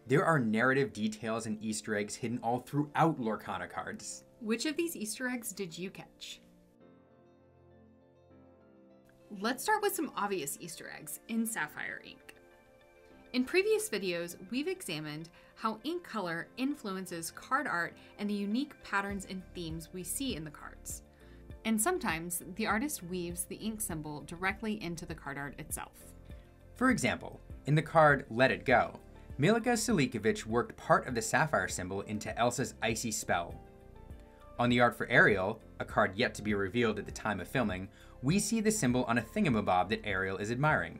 There are narrative details and Easter eggs hidden all throughout Lorcana cards. Which of these Easter eggs did you catch? Let's start with some obvious Easter eggs in Sapphire ink. In previous videos, we've examined how ink color influences card art and the unique patterns and themes we see in the cards. And sometimes, the artist weaves the ink symbol directly into the card art itself. For example, in the card Let It Go, Milika Selikovic worked part of the sapphire symbol into Elsa's icy spell. On the art for Ariel, a card yet to be revealed at the time of filming, we see the symbol on a thingamabob that Ariel is admiring.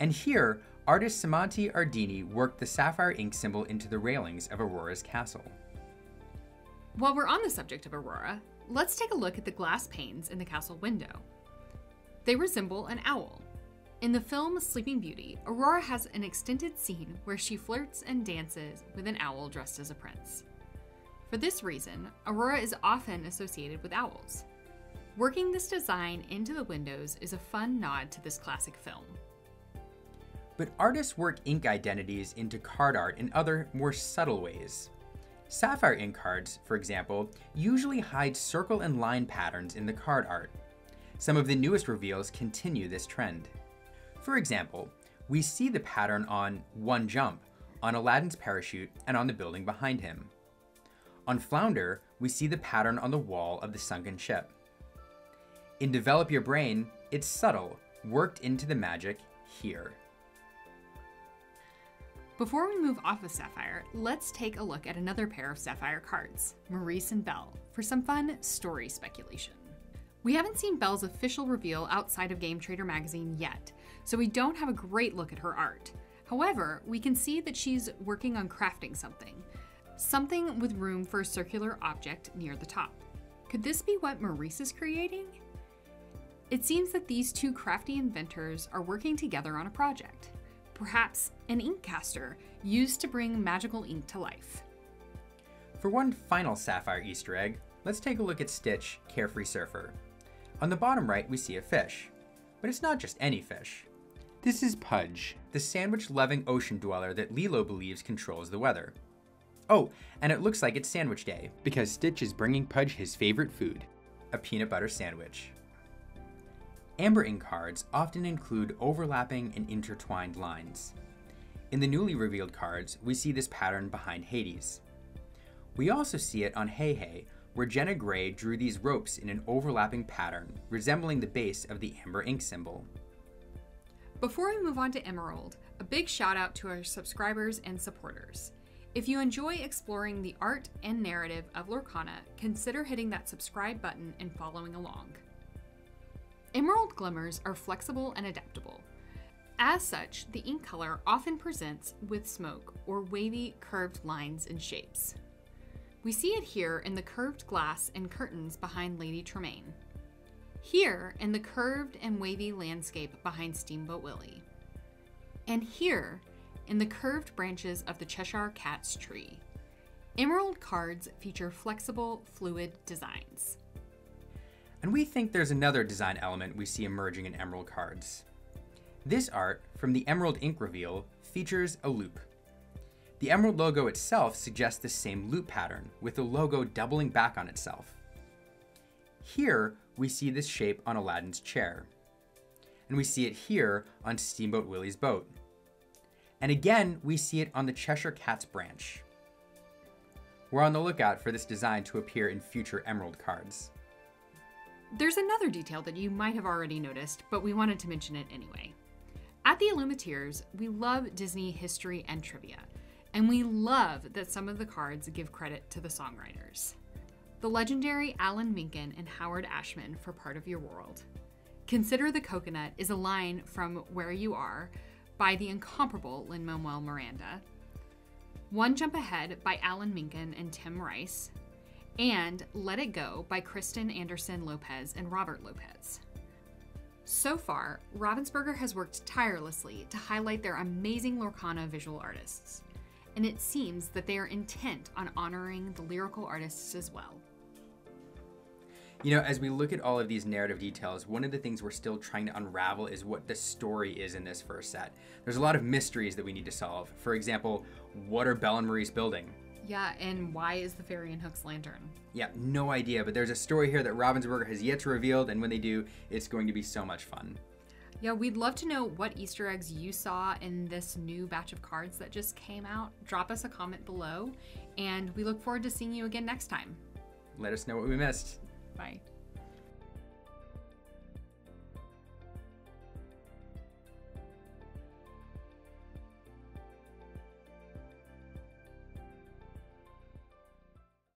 And here, artist Samanti Ardini worked the sapphire ink symbol into the railings of Aurora's castle. While we're on the subject of Aurora, let's take a look at the glass panes in the castle window. They resemble an owl. In the film Sleeping Beauty, Aurora has an extended scene where she flirts and dances with an owl dressed as a prince. For this reason, Aurora is often associated with owls. Working this design into the windows is a fun nod to this classic film. But artists work ink identities into card art in other, more subtle ways. Sapphire ink cards, for example, usually hide circle and line patterns in the card art. Some of the newest reveals continue this trend. For example, we see the pattern on One Jump, on Aladdin's parachute, and on the building behind him. On Flounder, we see the pattern on the wall of the sunken ship. In Develop Your Brain, it's subtle, worked into the magic here. Before we move off of Sapphire, let's take a look at another pair of Sapphire cards, Maurice and Belle, for some fun story speculation. We haven't seen Belle's official reveal outside of Game Trader magazine yet, so we don't have a great look at her art. However, we can see that she's working on crafting something with room for a circular object near the top. Could this be what Maurice is creating? It seems that these two crafty inventors are working together on a project. Perhaps an ink caster used to bring magical ink to life. For one final Sapphire Easter egg, let's take a look at Stitch, Carefree Surfer. On the bottom right, we see a fish. But it's not just any fish. This is Pudge, the sandwich-loving ocean dweller that Lilo believes controls the weather. Oh, and it looks like it's sandwich day, because Stitch is bringing Pudge his favorite food, a peanut butter sandwich. Amber ink cards often include overlapping and intertwined lines. In the newly revealed cards, we see this pattern behind Hades. We also see it on Hey Hey, where Jenna Gray drew these ropes in an overlapping pattern, resembling the base of the amber ink symbol. Before we move on to Emerald, a big shout out to our subscribers and supporters. If you enjoy exploring the art and narrative of Lorcana, consider hitting that subscribe button and following along. Emerald glimmers are flexible and adaptable. As such, the ink color often presents with smoke or wavy, curved lines and shapes. We see it here in the curved glass and curtains behind Lady Tremaine. Here in the curved and wavy landscape behind Steamboat Willie. And here in the curved branches of the Cheshire Cat's tree. Emerald cards feature flexible, fluid designs. And we think there's another design element we see emerging in Emerald cards. This art, from the Emerald ink reveal, features a loop. The Emerald logo itself suggests the same loop pattern, with the logo doubling back on itself. Here, we see this shape on Aladdin's chair. And we see it here on Steamboat Willie's boat. And again, we see it on the Cheshire Cat's branch. We're on the lookout for this design to appear in future Emerald cards. There's another detail that you might have already noticed, but we wanted to mention it anyway. At the Illuminatiers, we love Disney history and trivia, and we love that some of the cards give credit to the songwriters. The legendary Alan Menken and Howard Ashman for Part of Your World. Consider the Coconut is a line from Where You Are by the incomparable Lin-Manuel Miranda. One Jump Ahead by Alan Menken and Tim Rice. And Let It Go by Kristen Anderson Lopez and Robert Lopez. So far, Ravensburger has worked tirelessly to highlight their amazing Lorcana visual artists, and it seems that they are intent on honoring the lyrical artists as well. You know, as we look at all of these narrative details, one of the things we're still trying to unravel is what the story is in this first set. There's a lot of mysteries that we need to solve. For example, what are Belle and Maurice building? Yeah, and why is the fairy in Hook's lantern? Yeah, no idea, but there's a story here that Ravensburger has yet to reveal, and when they do, it's going to be so much fun. Yeah, we'd love to know what Easter eggs you saw in this new batch of cards that just came out. Drop us a comment below, and we look forward to seeing you again next time. Let us know what we missed. Bye.